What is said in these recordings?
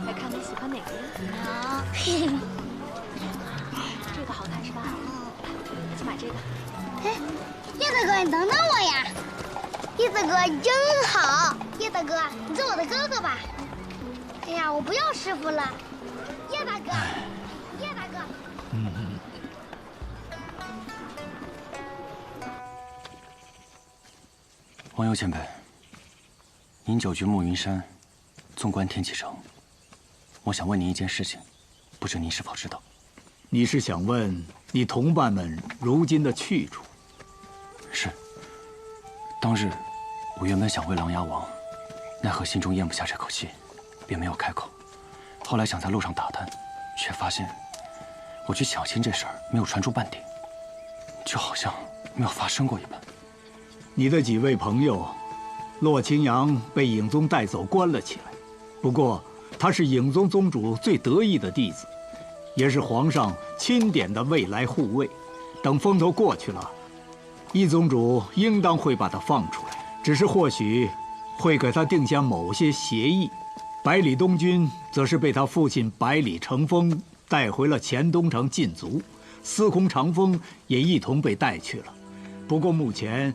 来看你喜欢哪个呀？好，这个好看是吧？去买这个。哎，叶大哥，你等等我呀！叶大哥真好，叶大哥，你做我的哥哥吧。哎呀，我不要师傅了，叶大哥，叶大哥。王佑前辈，您久居暮云山，纵观天启城，我想问您一件事情，不知您是否知道？你是想问你同伴们如今的去处？是。当日，我原本想为琅琊王，奈何心中咽不下这口气，便没有开口。后来想在路上打探，却发现我去抢亲这事儿没有传出半点，就好像没有发生过一般。你的几位朋友，洛清扬被影宗带走关了起来。不过他是影宗宗主最得意的弟子，也是皇上钦点的未来护卫。等风头过去了，一宗主应当会把他放出来，只是或许会给他定下某些协议。百里东军则是被他父亲百里成风带回了黔东城禁足，司空长风也一同被带去了。不过目前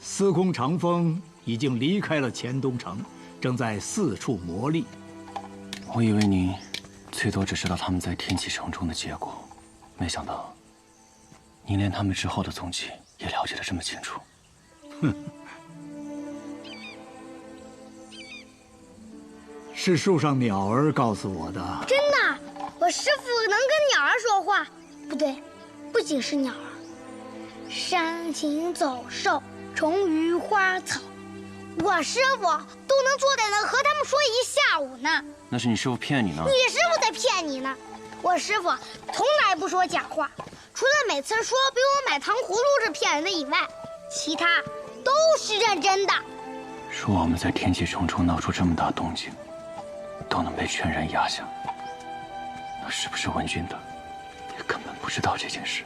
司空长风已经离开了黔东城，正在四处磨砺。我以为您最多只知道他们在天启城中的结果，没想到您连他们之后的踪迹也了解得这么清楚。哼，是树上鸟儿告诉我的。真的，我师傅能跟鸟儿说话。不对，不仅是鸟儿，山禽走兽。虫鱼花草，我师傅都能坐在那和他们说一下午呢。那是你师傅骗你呢。你师傅在骗你呢。我师傅从来不说假话，除了每次说给我买糖葫芦是骗人的以外，其他都是认真的。说我们在天启城中闹出这么大动静，都能被全然压下，那是不是文君的也根本不知道这件事，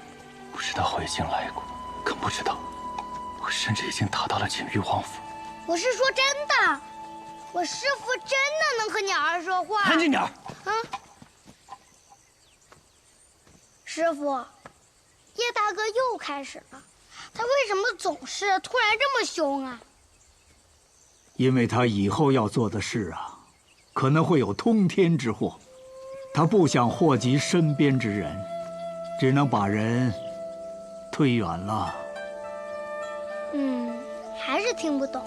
不知道我已经来过，更不知道我甚至已经达到了锦玉王府。我是说真的，我师傅真的能和鸟儿说话。安静点儿！啊，师傅，叶大哥又开始了，他为什么总是突然这么凶啊？因为他以后要做的事啊，可能会有通天之祸，他不想祸及身边之人，只能把人推远了。还是听不懂，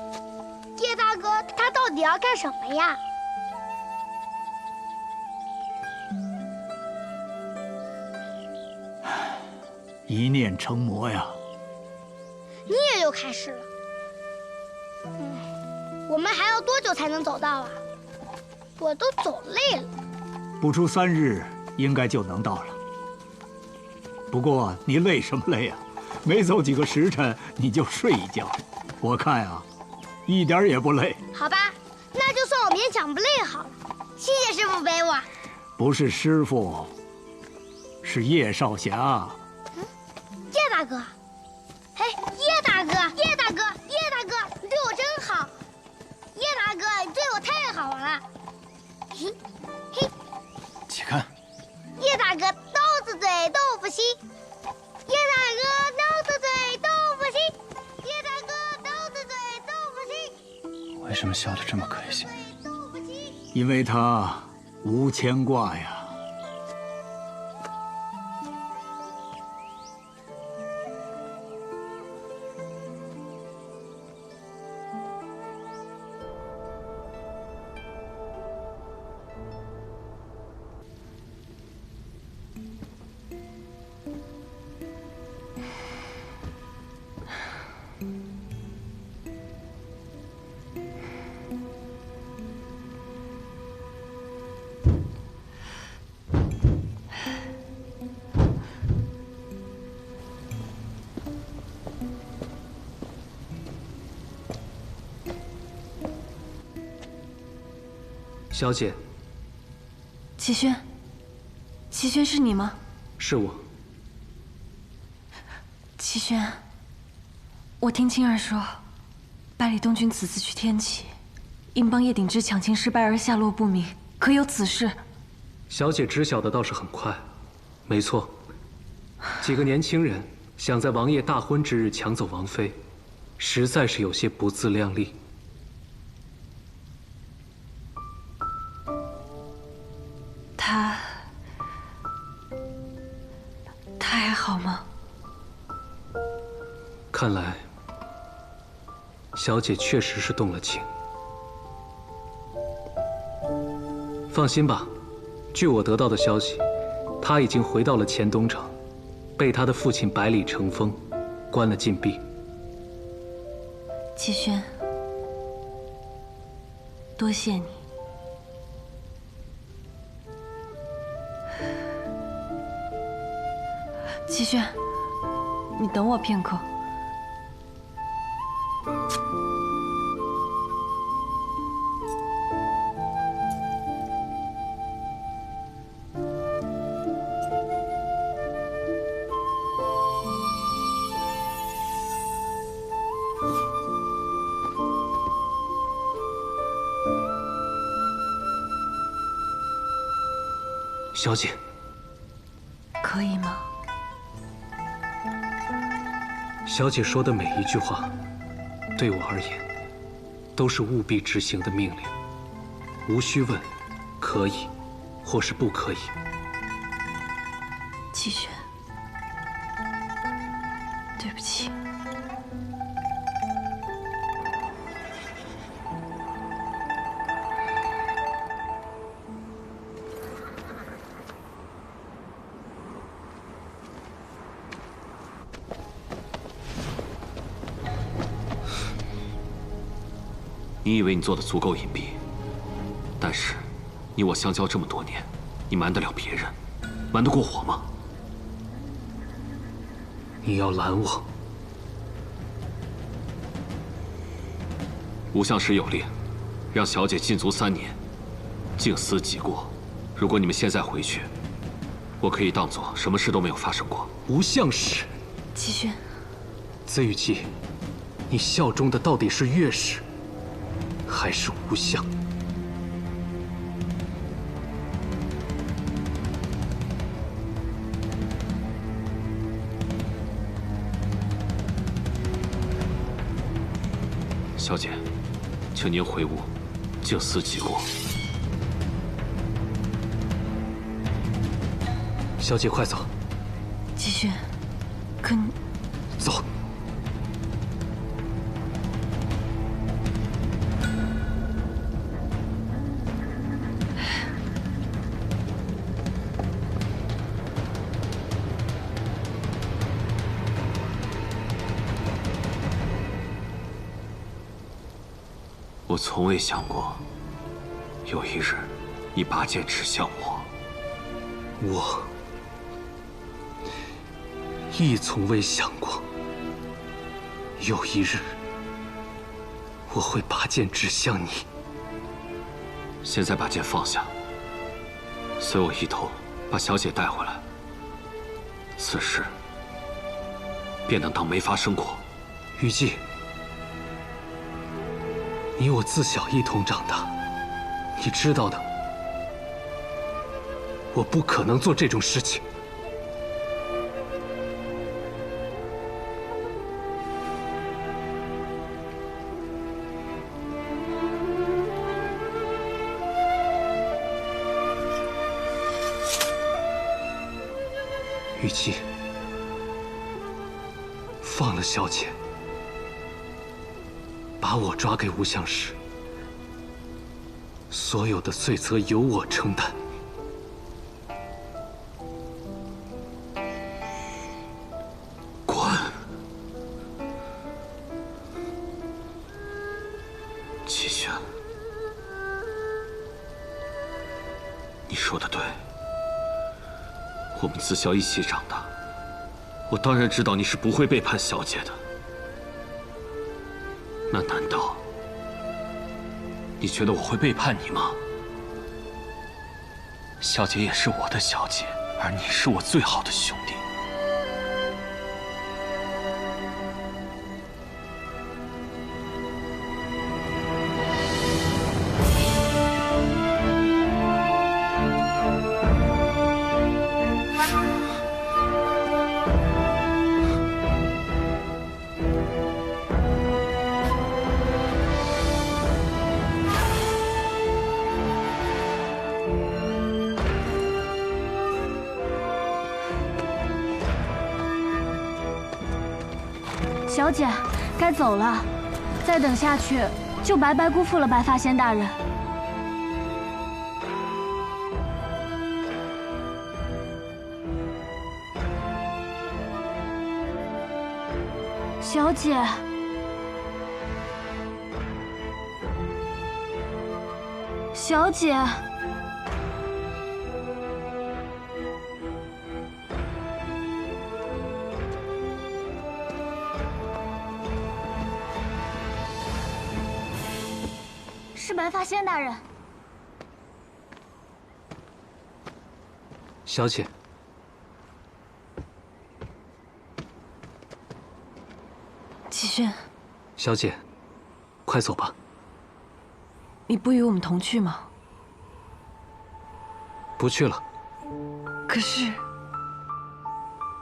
叶大哥他到底要干什么呀？一念成魔呀。你也又开始了。我们还要多久才能走到啊？我都走累了。不出3日，应该就能到了。不过你累什么累呀？没走几个时辰你就睡一觉，我看呀，一点也不累。好吧，那就算我勉强不累好了。谢谢师傅陪我。不是师傅，是叶少侠。叶大哥，哎，叶大哥，叶大哥，叶大哥，你对我真好。叶大哥，你对我太好了。嘿，嘿，且看，叶大哥刀子嘴豆腐心，叶大哥刀子嘴豆腐心，叶大哥刀子嘴豆腐心。为什么笑得这么开心？因为他无牵挂呀。小姐，齐轩，齐轩是你吗？是我。齐轩，我听青儿说，百里东君此次去天启，因帮叶鼎之抢亲失败而下落不明，可有此事？小姐知晓的倒是很快，没错，几个年轻人想在王爷大婚之日抢走王妃，实在是有些不自量力。他还好吗？看来，小姐确实是动了情。放心吧，据我得到的消息，他已经回到了黔东城，被他的父亲百里成风关了禁闭。齐轩，多谢你。齐轩，你等我片刻。小姐，可以吗？小姐说的每一句话，对我而言，都是务必执行的命令，无需问可以，或是不可以。齐轩，对不起。你以为你做的足够隐蔽，但是你我相交这么多年，你瞒得了别人，瞒得过我吗？你要拦我？吴相师有令，让小姐禁足3年，静思己过。如果你们现在回去，我可以当作什么事都没有发生过。吴相使，齐轩，子雨姬，你效忠的到底是岳氏，还是吴相？小姐，请您回屋，静思己过。小姐，快走！齐轩，可你走。我从未想过，有一日，你拔剑指向我。我亦从未想过，有一日我会拔剑指向你。现在把剑放下，随我一同把小姐带回来。此事便能当没发生过。雨季，你我自小一同长大，你知道的，我不可能做这种事情。雨季，放了小姐，把我抓给无相师，所有的罪责由我承担。滚！齐轩，你说的对。我们自小一起长大，我当然知道你是不会背叛小姐的。那难道你觉得我会背叛你吗？小姐也是我的小姐，而你是我最好的兄弟。小姐，该走了，再等下去就白白辜负了白发仙大人。小姐，小姐。是白发仙大人。小姐，齐轩，小姐，快走吧。你不与我们同去吗？不去了。可是，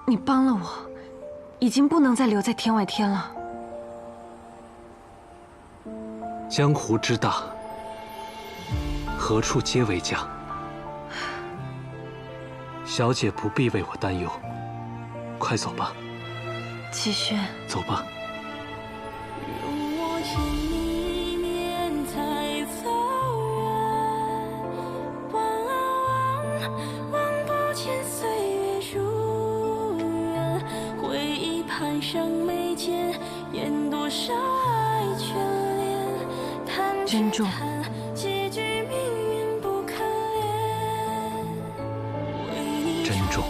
你帮了我，已经不能再留在天外天了。江湖之大，何处皆为家。小姐不必为我担忧，快走吧。齐轩，走吧。珍重。珍重。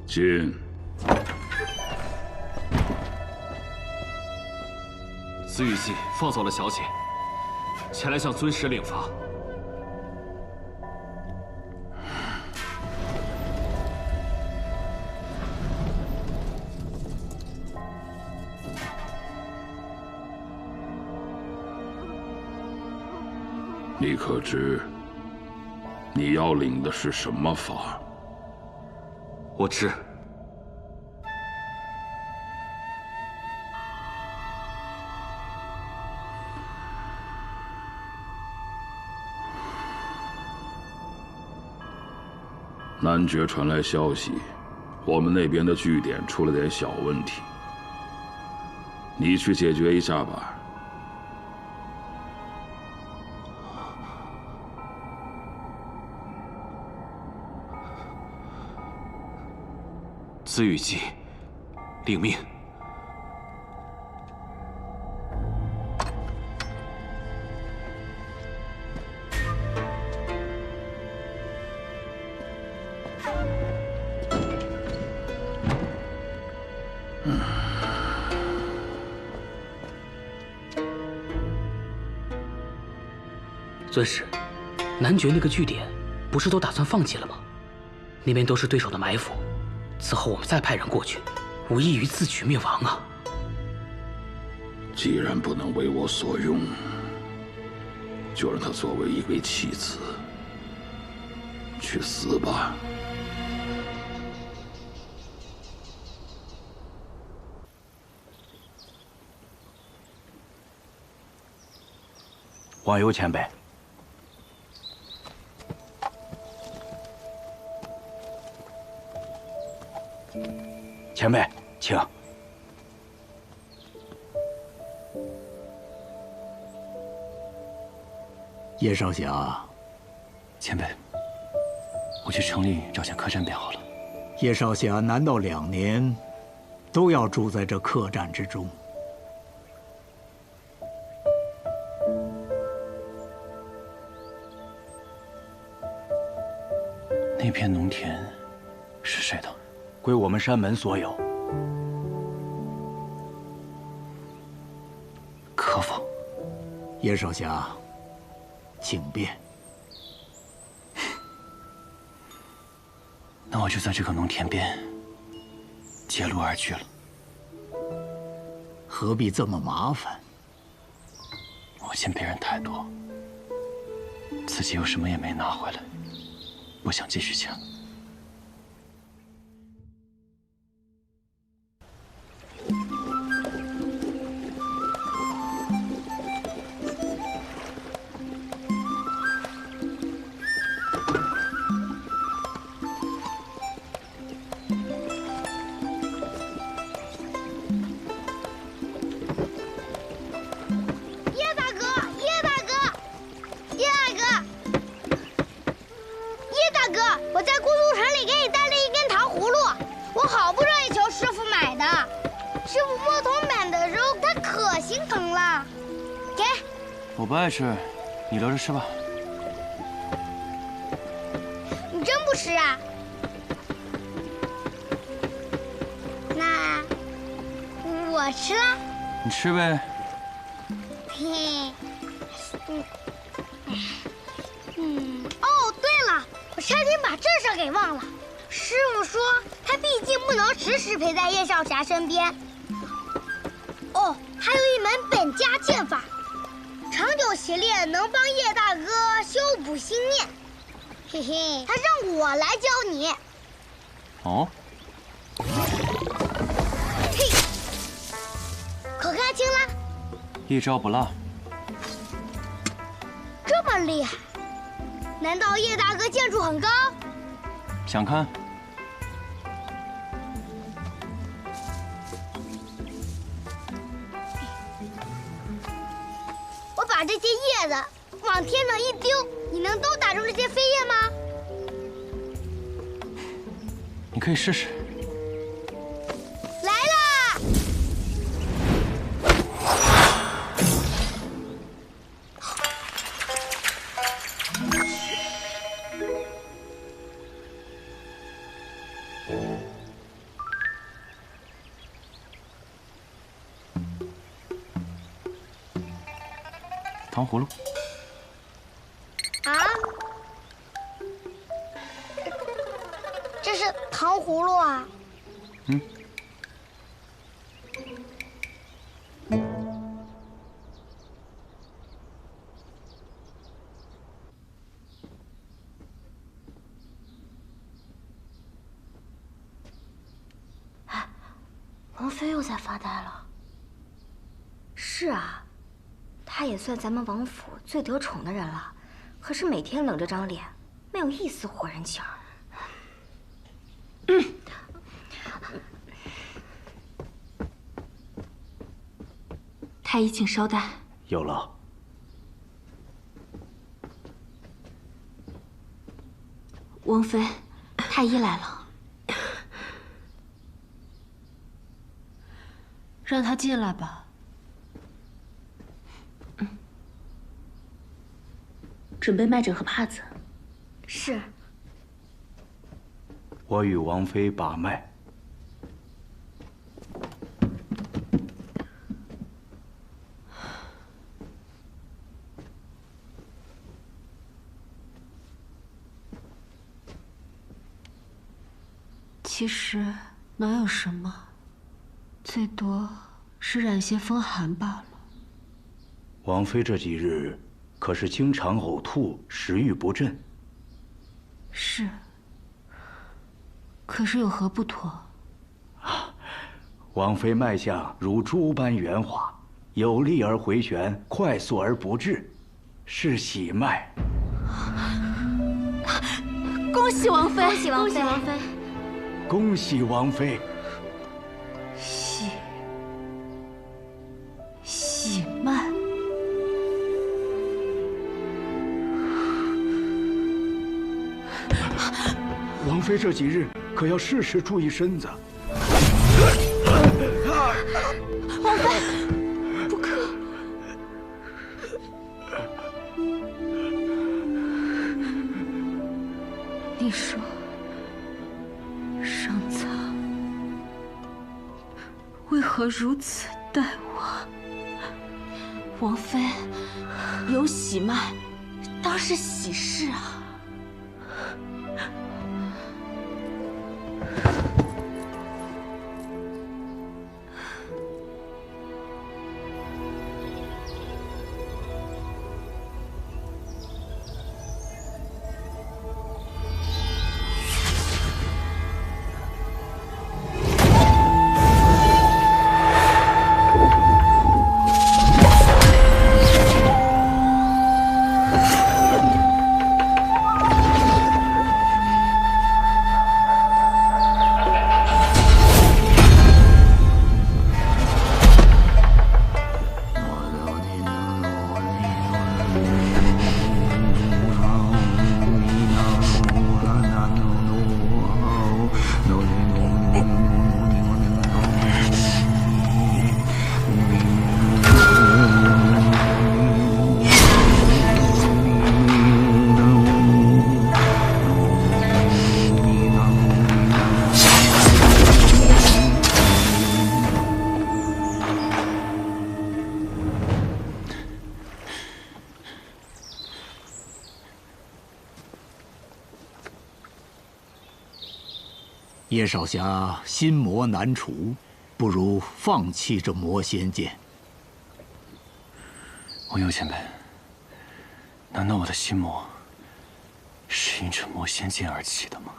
进。紫雨季放走了小姐，前来向尊师领罚。你可知，你要领的是什么法？我知。男爵传来消息，我们那边的据点出了点小问题，你去解决一下吧。子羽姬，领命。尊师，男爵那个据点不是都打算放弃了吗？那边都是对手的埋伏，此后我们再派人过去，无异于自取灭亡啊！既然不能为我所用，就让他作为一位弃子去死吧。王游前辈。 前辈，请。叶少侠，前辈，我去城里找间客栈便好了。叶少侠难道2年都要住在这客栈之中？那片农田是谁的？ 归我们山门所有。可否？叶少侠，请便。那我就在这个农田边截路而居了。何必这么麻烦？我见别人太多，自己又什么也没拿回来，不想继续欠了。 我不爱吃，你留着吃吧。你真不吃啊？那我吃了。你吃呗。嘿，哦，对了，我差点把这事儿给忘了。师傅说他毕竟不能时时陪在叶少侠身边。哦，还有一门本家剑法。 长久习练能帮叶大哥修补心念，嘿嘿，他让我来教你。哦。嘿，可看清了？一招不落。这么厉害？难道叶大哥剑术很高？想看？把这些叶子往天上一丢，你能都打中这些飞叶吗？你可以试试。来啦！糖葫芦。啊？这是糖葫芦啊？嗯。哎，王妃又在发呆了。是啊。 他也算咱们王府最得宠的人了，可是每天冷着张脸，没有一丝活人气儿。太医，请稍待。有劳。王妃，太医来了。让他进来吧。准备脉诊和帕子。是。我与王妃把脉。其实哪有什么，最多是染些风寒罢了。王妃这几日可是经常呕吐，食欲不振。是。可是有何不妥？王妃脉象如珠般圆滑，有力而回旋，快速而不滞，是喜脉。恭喜王妃！恭喜王妃！恭喜王妃！喜脉。王妃这几日可要事事注意身子。王妃，不可！你说，上苍为何如此待我？王妃，有喜脉，当是喜事啊。叶少侠心魔难除，不如放弃这魔仙剑。王佑前辈，难道我的心魔是因这魔仙剑而起的吗？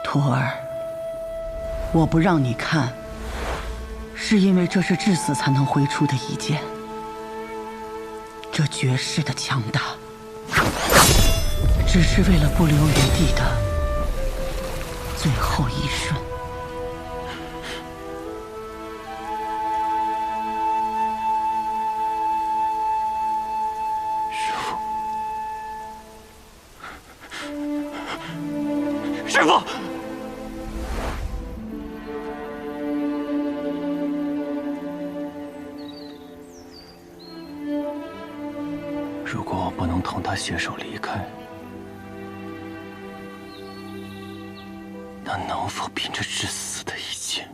徒儿，我不让你看，是因为这是至死才能挥出的一剑。这绝世的强大，只是为了不留余地的最后一瞬。师父！如果我不能同他携手离开，那能否凭着至死的一剑，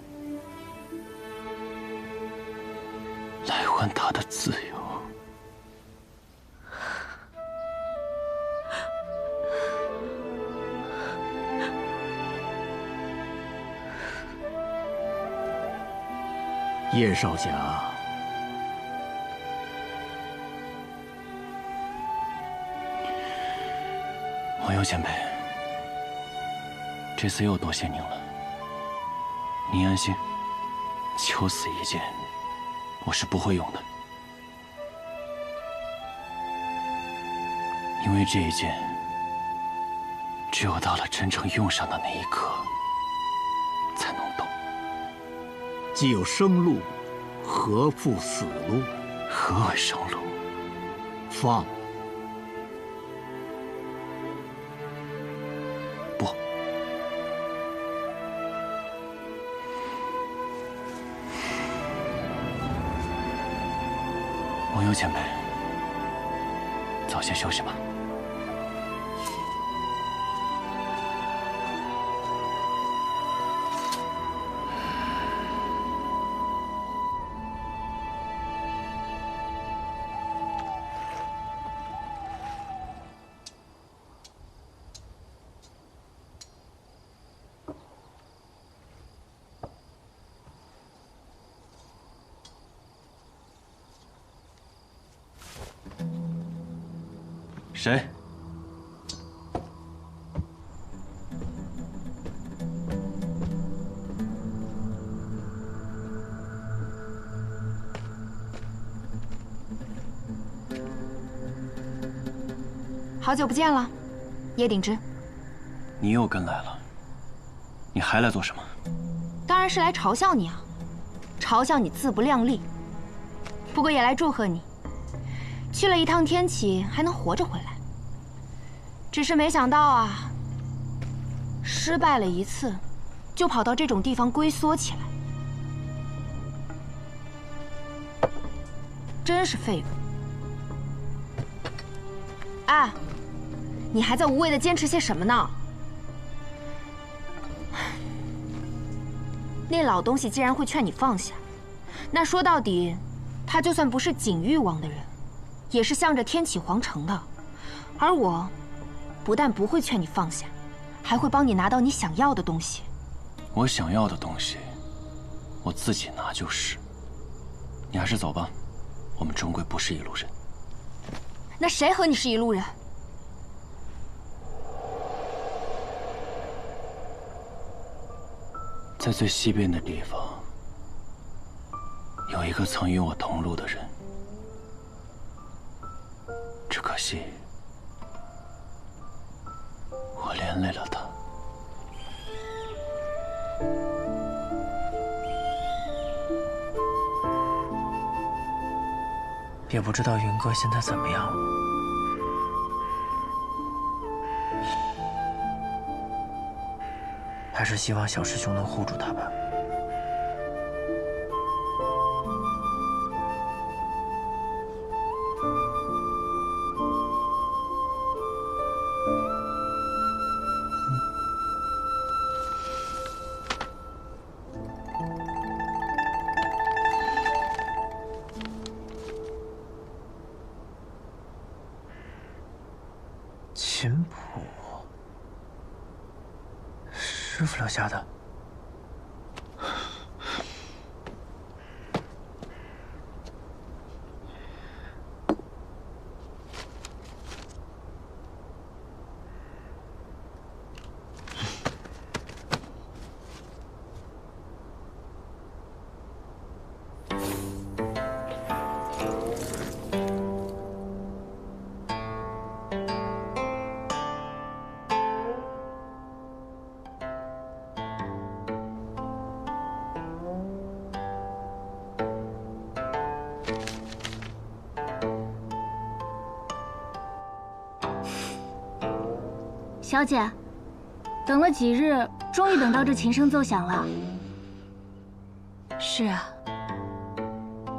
来换他的自由？叶少侠，王佑前辈，这次又多谢您了。您安心，求死一剑，我是不会用的。因为这一剑，只有到了真正用上的那一刻，才能动。既有生路，何负死路？何为生路？放。不。王幽前辈，早些休息吧。谁？好久不见了，叶鼎之。你又跟来了，你还来做什么？当然是来嘲笑你啊，嘲笑你自不量力。不过也来祝贺你，去了一趟天启还能活着回来。只是没想到啊，失败了一次，就跑到这种地方龟缩起来，真是废物！哎，你还在无谓的坚持些什么呢？那老东西既然会劝你放下，那说到底，他就算不是景域王的人，也是向着天启皇城的，而我。不但不会劝你放下，还会帮你拿到你想要的东西。我想要的东西，我自己拿就是。你还是走吧，我们终归不是一路人。那谁和你是一路人？在最西边的地方，有一个曾与我同路的人，只可惜。我连累了他。也不知道云哥现在怎么样了。还是希望小师兄能护住他吧。琴谱，师傅留下的。小姐，等了几日，终于等到这琴声奏响了。是啊，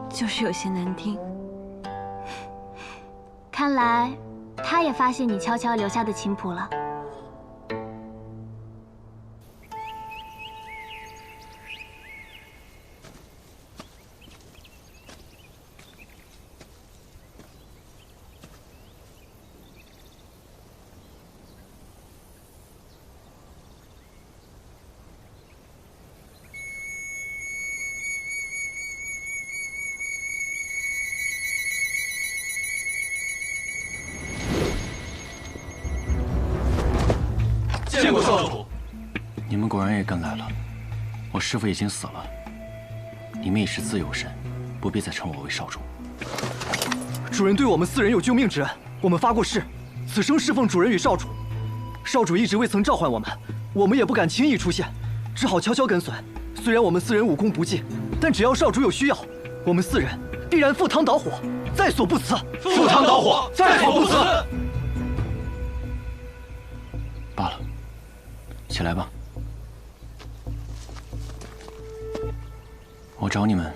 就是有些难听。看来他也发现你悄悄留下的琴谱了。见过少主。你们果然也跟来了。我师父已经死了，你们已是自由身，不必再称我为少主。主人对我们4人有救命之恩，我们发过誓，此生侍奉主人与少主，少主一直未曾召唤我们，我们也不敢轻易出现，只好悄悄跟随。虽然我们4人武功不济，但只要少主有需要，我们4人必然赴汤蹈火，在所不辞。赴汤蹈火，在所不辞。罢了，起来吧。我找你们，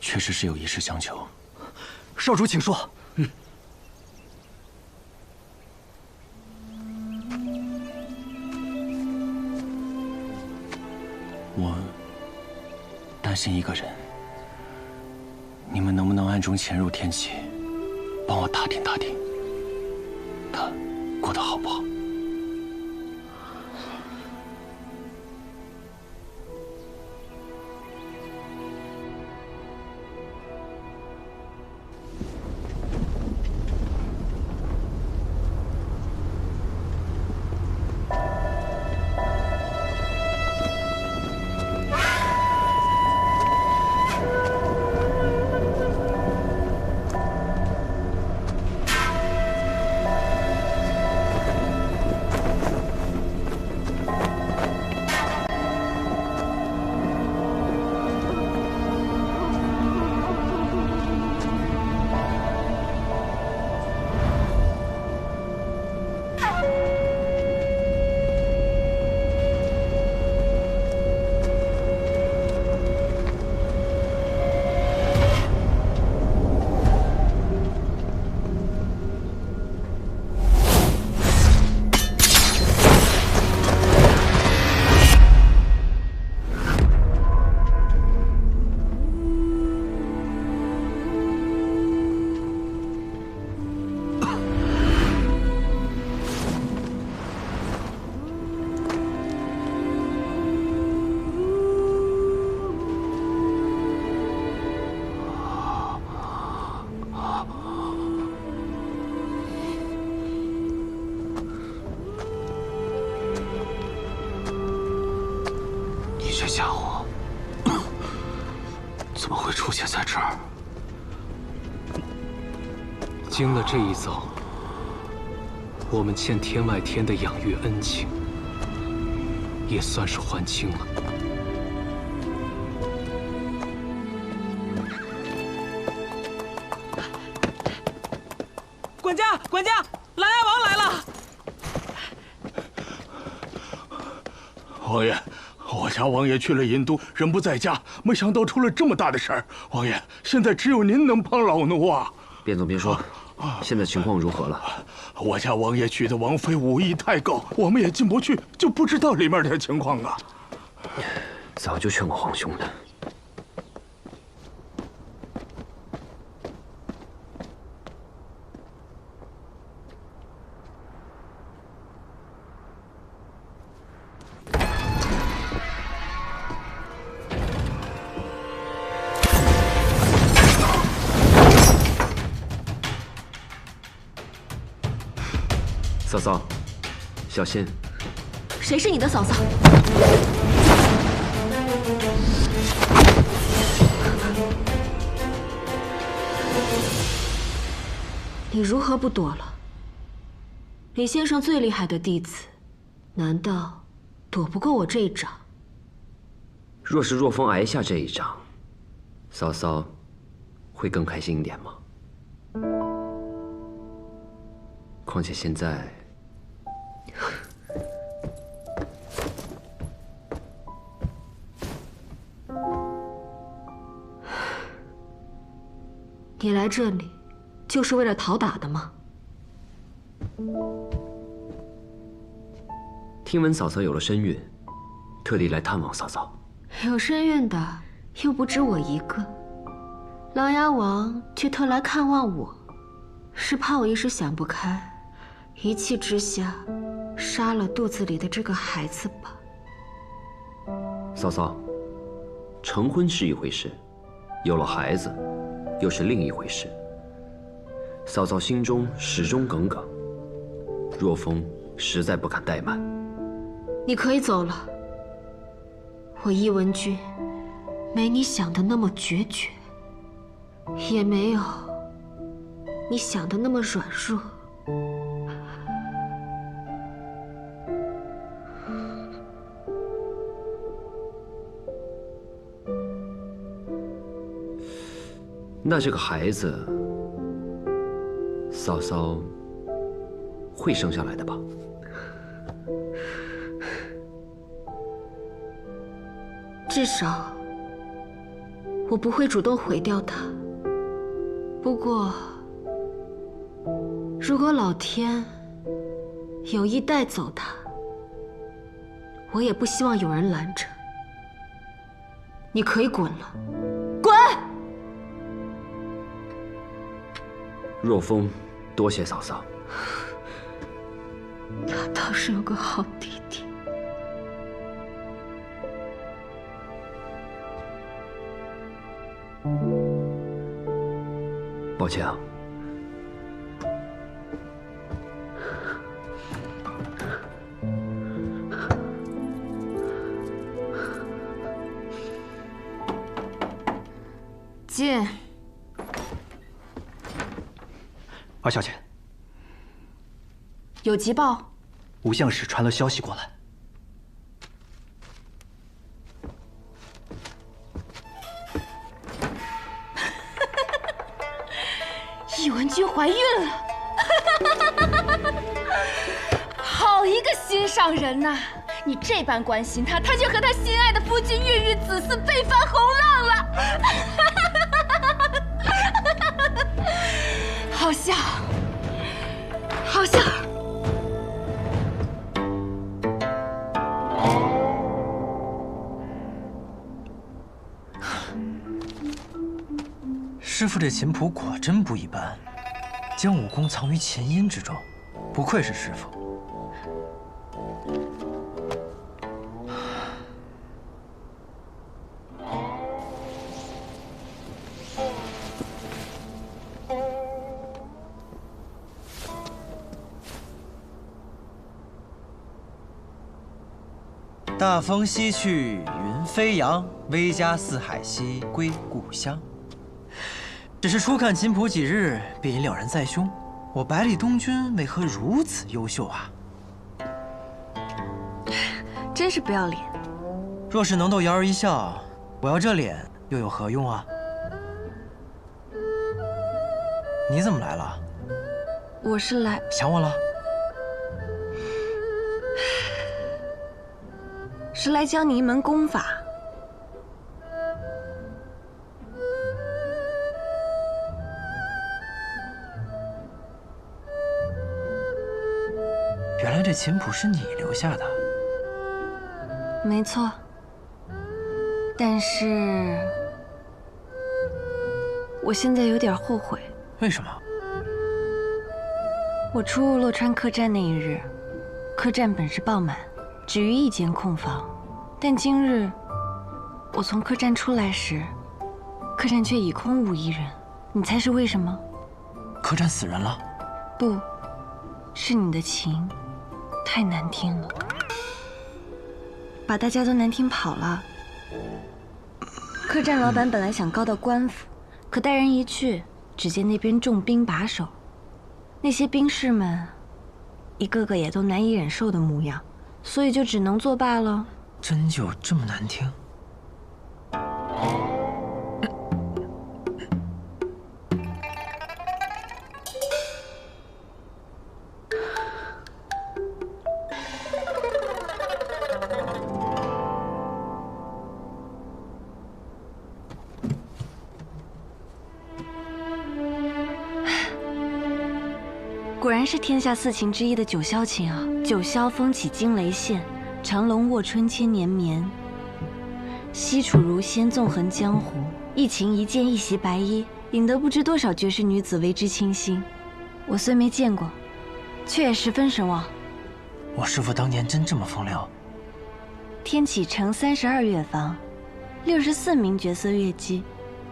确实是有一事相求。少主，请说。我担心一个人，你们能不能暗中潜入天启，帮我打听打听，他过得好不好？这家伙怎么会出现在这儿？经了这一遭，我们欠天外天的养育恩情，也算是还清了。管家，管家，琅琊王来了！王爷。 我家王爷去了银都，人不在家，没想到出了这么大的事儿。王爷，现在只有您能帮老奴啊！卞总，别说，现在情况如何了？我家王爷娶的王妃武艺太高，我们也进不去，就不知道里面的情况啊。早就劝过皇兄了。嫂嫂，小心！谁是你的嫂嫂？你如何不躲了？李先生最厉害的弟子，难道躲不过我这一掌？若是若风挨下这一掌，嫂嫂会更开心一点吗？况且现在。 你来这里，就是为了讨打的吗？听闻嫂嫂有了身孕，特地来探望嫂嫂。有身孕的又不止我一个，琅琊王却特来看望我，是怕我一时想不开，一气之下杀了肚子里的这个孩子吧？嫂嫂，成婚是一回事，有了孩子。 又是另一回事。嫂嫂心中始终耿耿，若风实在不敢怠慢。你可以走了。我伊文君没你想的那么决绝，也没有你想的那么软弱。那这个孩子，嫂嫂会生下来的吧？至少，我不会主动毁掉它。不过，如果老天有意带走它，我也不希望有人拦着。你可以滚了，滚！若风，多谢嫂嫂。他倒是有个好弟弟。抱歉啊。进。二小姐，有急报。吴相使传了消息过来。易文君怀孕了，好一个心上人呐！你这般关心她，她就和她心爱的夫君孕育子嗣，被翻红浪了。好笑，好笑。师父这琴谱果真不一般，将武功藏于琴音之中，不愧是师父。大风西去，云飞扬，微家四海兮归故乡。只是初看琴谱几日，便已了然在胸。我百里东君为何如此优秀啊？真是不要脸！若是能逗瑶儿一笑，我要这脸又有何用啊？你怎么来了？我是来想我了？是来教你一门功法。原来这琴谱是你留下的。没错，但是我现在有点后悔。为什么？我出入洛川客栈那一日，客栈本是爆满，只余一间空房。但今日我从客栈出来时，客栈却已空无一人。你猜是为什么？客栈死人了？不，是你的琴太难听了，把大家都难听跑了。客栈老板本来想告到官府，可带人一去，只见那边重兵把守，那些兵士们一个个也都难以忍受的模样，所以就只能作罢了。真就这么难听？果然是天下四琴之一的九霄琴啊！九霄风起惊雷现，长龙卧春千年眠。西楚如仙纵横江湖，一琴一剑一袭白衣，引得不知多少绝世女子为之倾心。我虽没见过，却也十分神往。我师父当年真这么风流？天启程32乐坊，64名绝色乐姬，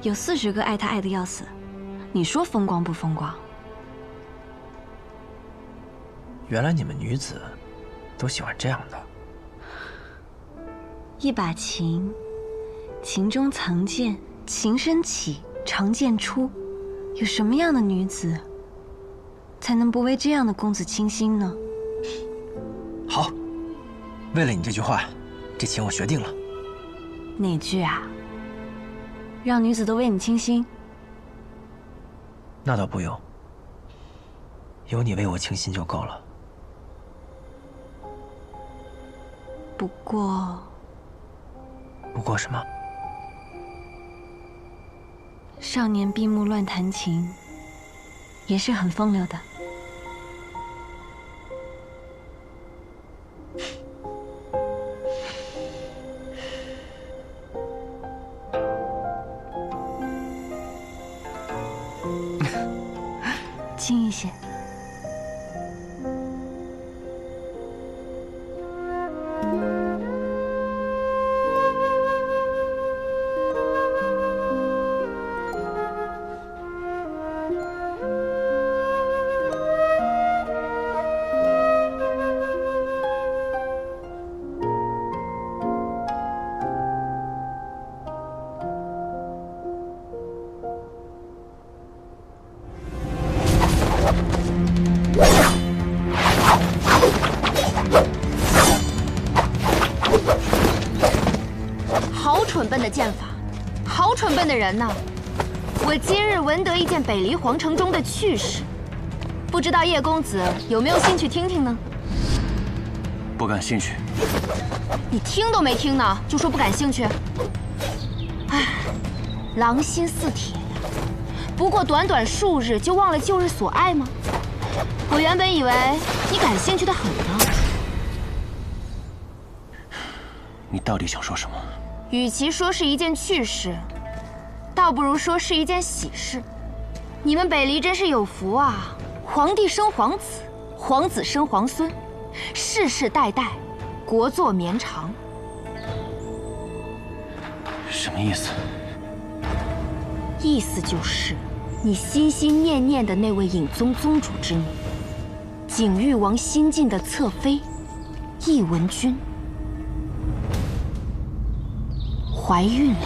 有40个爱他爱得要死。你说风光不风光？原来你们女子都喜欢这样的。一把琴，琴中藏剑，琴声起，长剑出。有什么样的女子才能不为这样的公子倾心呢？好，为了你这句话，这情我学定了。哪句啊？让女子都为你倾心？那倒不用，有你为我倾心就够了。不过什么？少年闭目乱弹琴，也是很风流的。轻一些。好蠢笨的剑法，好蠢笨的人呐！我今日闻得一件北离皇城中的趣事，不知道叶公子有没有兴趣听听呢？不感兴趣。你听都没听呢，就说不感兴趣？唉，狼心似铁呀！不过短短数日就忘了旧日所爱吗？我原本以为你感兴趣的很呢。你到底想说什么？与其说是一件趣事，倒不如说是一件喜事。你们北离真是有福啊！皇帝生皇子，皇子生皇孙，世世代代，国祚绵长。什么意思？意思就是你心心念念的那位影宗宗主之女，景誉王新晋的侧妃懿文君怀孕了。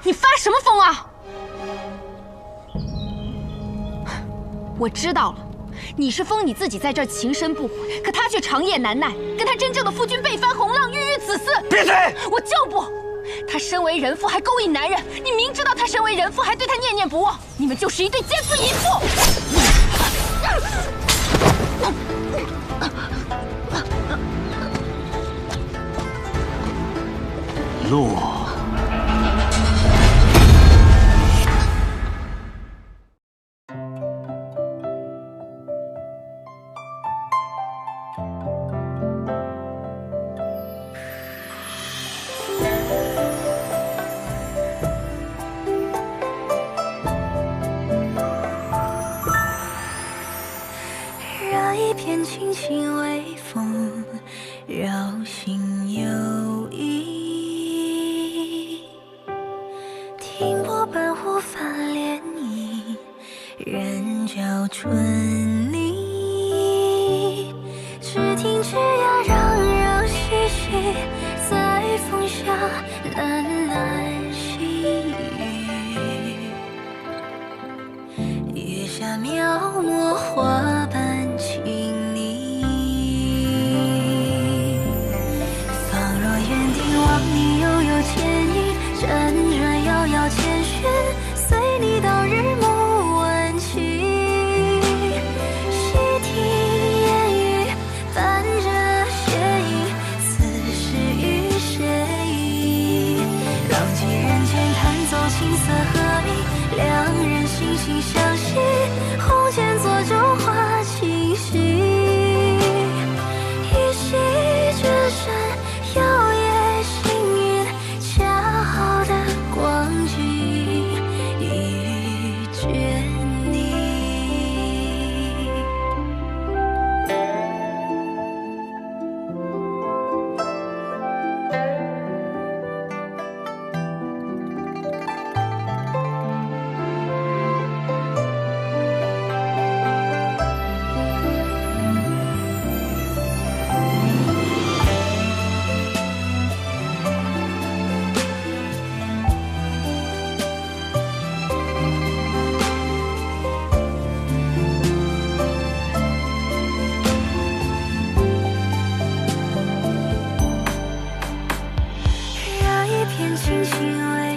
你发什么疯啊？我知道了，你是疯你自己在这儿情深不悔，可他却长夜难耐，跟他真正的夫君被翻红浪，郁郁子嗣。闭嘴！我就不！他身为人妇还勾引男人，你明知道他身为人妇还对他念念不忘，你们就是一对奸夫淫妇！洛。惹一片轻轻微风，绕心游弋。听波般忽泛涟漪，人教春泥。只听枝桠攘攘嬉戏，在风下喃喃细语。月下描摹花瓣情腻，仿若园丁望你悠悠倩影，辗转遥遥千寻，随你到日暮晚晴。细听烟雨伴着斜影，此事与谁？让几人间弹奏琴瑟和鸣，两人惺惺相惜，红笺作酒话清晰。一夕绝山，摇曳星云，恰好的光景，一语镌你。片轻轻微